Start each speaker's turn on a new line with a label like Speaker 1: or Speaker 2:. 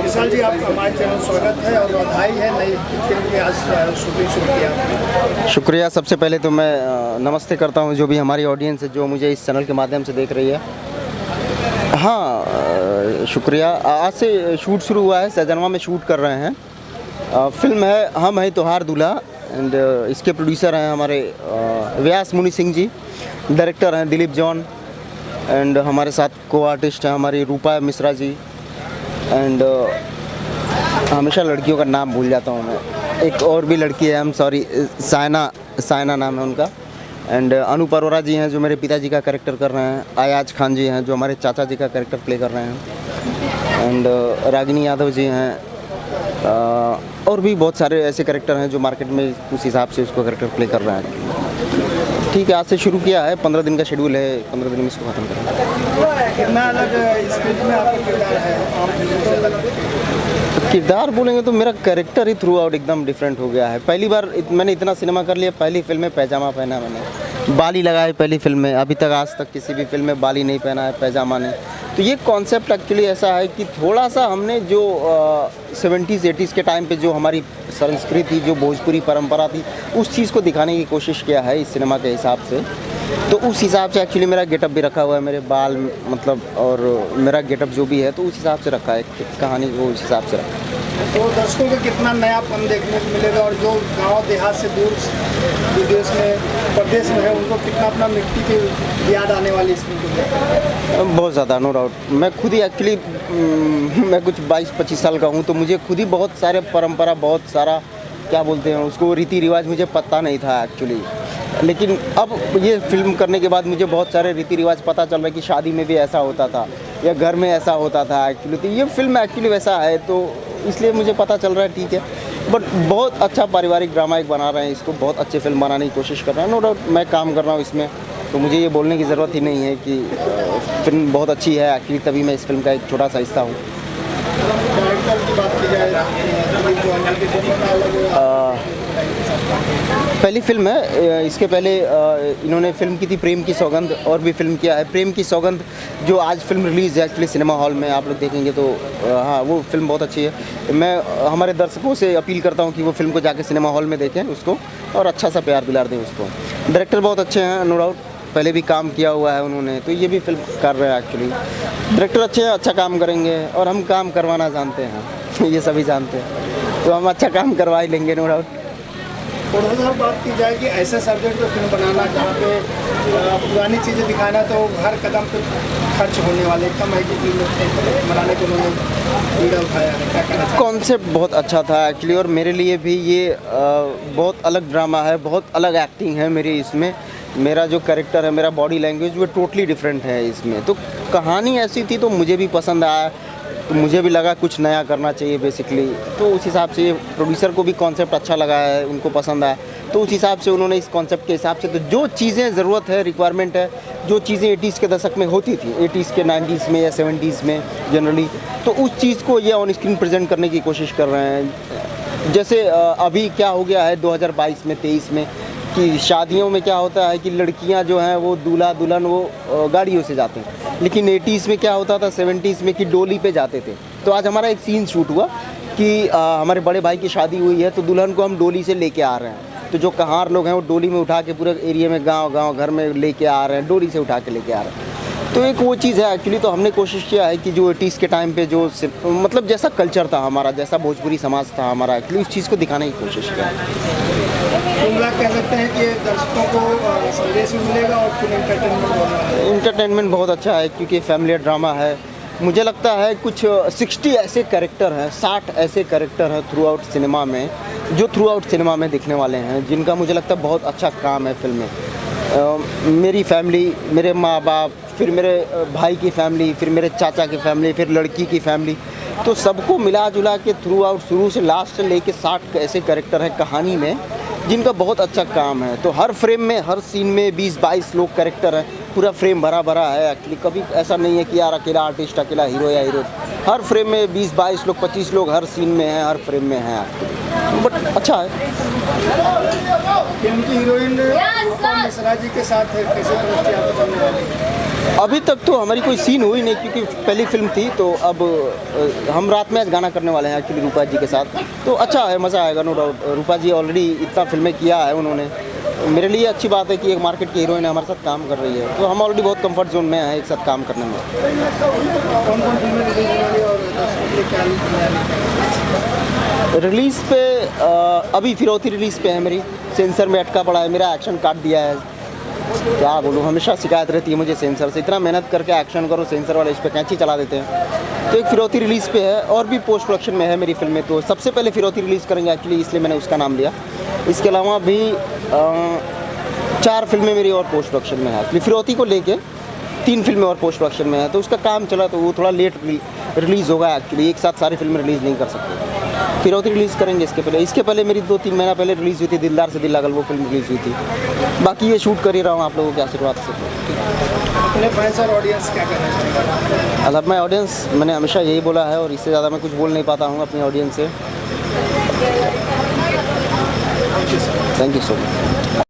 Speaker 1: विशाल जी, आपका हमारे चैनल स्वागत है और बधाई है नई फिल्म की आज शूटिंग शुरू किया।
Speaker 2: शुक्रिया। सबसे पहले तो मैं नमस्ते करता हूं जो भी हमारी ऑडियंस है जो मुझे इस चैनल के माध्यम से देख रही है। हाँ, शुक्रिया। आज से शूट शुरू हुआ है, सहजनवा में शूट कर रहे हैं। फिल्म है हम हैं तोहार दूल्हा एंड इसके प्रोड्यूसर हैं हमारे व्यास मुनि सिंह जी, डायरेक्टर हैं दिलीप जॉन एंड हमारे साथ को आर्टिस्ट हैं हमारी रूपा मिश्रा जी एंड हमेशा लड़कियों का नाम भूल जाता हूँ मैं। एक और भी लड़की है, हम सॉरी, सायना नाम है उनका। एंड अनूप अरोरा जी हैं जो मेरे पिताजी का कैरेक्टर कर रहे हैं। अयाज खान जी हैं जो हमारे चाचा जी का कैरेक्टर प्ले कर रहे हैं। एंड रागिनी यादव जी हैं। और भी बहुत सारे ऐसे कैरेक्टर हैं जो मार्केट में उस हिसाब से उसको कैरेक्टर प्ले कर रहे हैं। ठीक है, आज से शुरू किया है, 15 दिन का शेड्यूल है, 15 दिन में इसको खत्म करेंगे।
Speaker 1: कितना अलग इस फिल्म में आपका किरदार है आम फिल्मों से अलग?
Speaker 2: किरदार बोलेंगे तो मेरा कैरेक्टर ही थ्रू आउट एकदम डिफरेंट हो गया है। पहली बार मैंने इतना सिनेमा कर लिया, पहली फिल्म में पैजामा पहना मैंने, बाली लगाए पहली फिल्म में। अभी तक आज तक किसी भी फिल्म में बाली नहीं पहना है, पैजामा ने। तो ये कॉन्सेप्ट एक्चुअली ऐसा है कि थोड़ा सा हमने जो 70s 80s के टाइम पे जो हमारी संस्कृति, जो भोजपुरी परंपरा थी, उस चीज़ को दिखाने की कोशिश किया है इस सिनेमा के हिसाब से। तो उस हिसाब से एक्चुअली मेरा गेटअप भी रखा हुआ है, मेरे बाल मतलब और मेरा गेटअप जो भी है तो उस हिसाब से रखा है, कहानी को उस हिसाब से रखा है।
Speaker 1: तो दर्शकों को कितना नयापन देखने को मिलेगा और जो गांव देहात से दूर विदेश में प्रदेश में है उनको कितना अपना मिट्टी की याद आने वाली इस फिल्म को?
Speaker 2: बहुत ज़्यादा, नो डाउट। मैं खुद ही एक्चुअली मैं कुछ 22-25 साल का हूँ, तो मुझे खुद ही बहुत सारे परंपरा, बहुत सारा क्या बोलते हैं उसको, रीति रिवाज मुझे पता नहीं था एक्चुअली। लेकिन अब ये फिल्म करने के बाद मुझे बहुत सारे रीति रिवाज पता चल रहा है कि शादी में भी ऐसा होता था या घर में ऐसा होता था एक्चुअली। तो ये फिल्म एक्चुअली वैसा है, तो इसलिए मुझे पता चल रहा है। ठीक है, बट बहुत अच्छा पारिवारिक ड्रामा एक बना रहे हैं, इसको बहुत अच्छी फिल्म बनाने की कोशिश कर रहे हैं। नो डाउट मैं काम कर रहा हूँ इसमें, तो मुझे ये बोलने की ज़रूरत ही नहीं है कि फिल्म बहुत अच्छी है एक्चुअली, तभी मैं इस फिल्म का एक छोटा सा हिस्सा हूँ।
Speaker 1: डायरेक्टर की बात की जाए,
Speaker 2: पहली फिल्म है। इसके पहले इन्होंने फिल्म की थी प्रेम की सौगंध, और भी फिल्म किया है प्रेम की सौगंध, जो आज फिल्म रिलीज़ है एक्चुअली सिनेमा हॉल में, आप लोग देखेंगे तो हाँ वो फिल्म बहुत अच्छी है। मैं हमारे दर्शकों से अपील करता हूँ कि वो फिल्म को जाके सिनेमा हॉल में देखें उसको, और अच्छा सा प्यार दिलार दें उसको। डायरेक्टर बहुत अच्छे हैं, नो डाउट, पहले भी काम किया हुआ है उन्होंने, तो ये भी फिल्म कर रहे हैं एक्चुअली। डायरेक्टर अच्छे हैं, अच्छा काम करेंगे, और हम काम करवाना जानते हैं ये सभी जानते हैं, तो हम अच्छा काम करवा ही लेंगे, नो डाउट।
Speaker 1: थोड़ा सा बात की जाए कि ऐसे सब्जेक्ट पर फिल्म बनाना जहाँ पे पुरानी चीज़ें दिखाना, तो हर कदम पे खर्च होने वाले, कम है कि फिल्म बनाने को उन्होंने बीड़ा उठाया है, क्या कहना चाहिए?
Speaker 2: कॉन्सेप्ट बहुत अच्छा था एक्चुअली, और मेरे लिए भी ये बहुत अलग ड्रामा है, बहुत अलग एक्टिंग है मेरी इसमें। मेरा जो कैरेक्टर है, मेरा बॉडी लैंग्वेज वो टोटली डिफरेंट है इसमें। तो कहानी ऐसी थी तो मुझे भी पसंद आया, तो मुझे भी लगा कुछ नया करना चाहिए बेसिकली। तो उस हिसाब से प्रोड्यूसर को भी कॉन्सेप्ट अच्छा लगा है, उनको पसंद आया, तो उस हिसाब से उन्होंने इस कॉन्सेप्ट के हिसाब से तो जो चीज़ें ज़रूरत है, रिक्वायरमेंट है, जो चीज़ें 80s के दशक में होती थी, 80s के 90s में या 70s में जनरली, तो उस चीज़ को ये ऑन स्क्रीन प्रेजेंट करने की कोशिश कर रहे हैं। जैसे अभी क्या हो गया है 2022 में 23 में कि शादियों में क्या होता है कि लड़कियां जो हैं वो दूल्हा दुल्हन वो गाड़ियों से जाते हैं, लेकिन 80s में क्या होता था, 70s में कि डोली पे जाते थे। तो आज हमारा एक सीन शूट हुआ कि हमारे बड़े भाई की शादी हुई है, तो दुल्हन को हम डोली से लेके आ रहे हैं। तो जो कहार लोग हैं वो डोली में उठा के पूरे एरिया में गांव घर में लेके आ रहे हैं, डोली से उठा के लेके आ रहे हैं। तो एक वो चीज़ है एक्चुअली। तो हमने कोशिश किया है कि जो 80s के टाइम पे जो मतलब जैसा कल्चर था हमारा, जैसा भोजपुरी समाज था हमारा, एक्चुअली उस चीज़ को दिखाने की कोशिश किया।
Speaker 1: कह सकते हैं कि दर्शकों को संदेश भी मिलेगा और फिर
Speaker 2: इंटरटेनमेंट बहुत अच्छा है, क्योंकि फैमिली ड्रामा है। मुझे लगता है कुछ 60 ऐसे कैरेक्टर हैं, 60 ऐसे कैरेक्टर हैं थ्रू आउट सिनेमा में, जो थ्रू आउट सिनेमा में दिखने वाले हैं, जिनका मुझे लगता है बहुत अच्छा काम है फिल्म में। मेरी फैमिली, मेरे माँ बाप, फिर मेरे भाई की फैमिली, फिर मेरे चाचा की फैमिली, फिर लड़की की फैमिली, तो सबको मिला जुला के थ्रू आउट, शुरू से लास्ट से लेके 60 ऐसे कैरेक्टर हैं कहानी में, जिनका बहुत अच्छा काम है। तो हर फ्रेम में, हर सीन में 20-22 लोग कैरेक्टर हैं, पूरा फ्रेम भरा भरा है एक्चुअली। कभी ऐसा नहीं है कि यार अकेला आर्टिस्ट, अकेला हीरो या हीरो, हर फ्रेम में 20-22 लोग, 25 लोग हर सीन में हैं, हर फ्रेम में हैं एक्चुअली, बट अच्छा है।
Speaker 1: फिल्म की हीरोइन रूपा मिश्रा जी के साथ है, कैसे दोस्ती आपको बनने वाली?
Speaker 2: अभी तक तो हमारी कोई सीन हुई नहीं, क्योंकि पहली फिल्म थी। तो अब हम रात में आज गाना करने वाले हैं एक्चुअली रूपा जी के साथ। तो अच्छा है, मज़ा आएगा नो डाउट। रूपा जी ऑलरेडी इतना फिल्में किया है उन्होंने, मेरे लिए अच्छी बात है कि एक मार्केट की हीरोइन हमारे साथ काम कर रही है। तो हम ऑलरेडी बहुत कंफर्ट जोन में हैं एक साथ काम करने में।
Speaker 1: कौन कौन फिल्में रिलीज होने वाली और दर्शकों के लिए क्या
Speaker 2: रिलीज़ पे अभी फिरौती रिलीज़ पे है मेरी, सेंसर में अटका पड़ा है, मेरा एक्शन काट दिया है। क्या बोलूँ, हमेशा शिकायत रहती है मुझे सेंसर से, इतना मेहनत करके एक्शन करो, सेंसर वाले इस पर कैंची चला देते हैं। तो एक फिरौती रिलीज़ पे है और भी पोस्ट प्रोडक्शन में है मेरी फिल्में। तो सबसे पहले फिरौती रिलीज़ करेंगे एक्चुअली, इसलिए मैंने उसका नाम लिया। इसके अलावा भी 4 फिल्में मेरी और पोस्ट प्रोडक्शन में है एक्चुअली। फिरौती को लेके 3 फिल्में और पोस्ट प्रोडक्शन में है, तो उसका काम चला, तो वो थोड़ा लेट रिलीज़ होगा एक्चुअली। एक साथ सारी फिल्में रिलीज़ नहीं कर सकते, फिरौती रिलीज़ करेंगे इसके पहले मेरी 2-3 महीना पहले रिलीज़ हुई थी दिलदार से दिल लागल, वो फिल्म रिलीज़ हुई थी। बाकी ये शूट कर ही रहा हूँ आप लोगों के आशीर्वाद से।
Speaker 1: अपने फैंस और ऑडियंस क्या कहना चाहिए?
Speaker 2: मतलब मैं ऑडियंस, मैंने हमेशा यही बोला है और इससे ज़्यादा मैं कुछ बोल नहीं पाता हूँ अपनी ऑडियंस से। Thank you so much.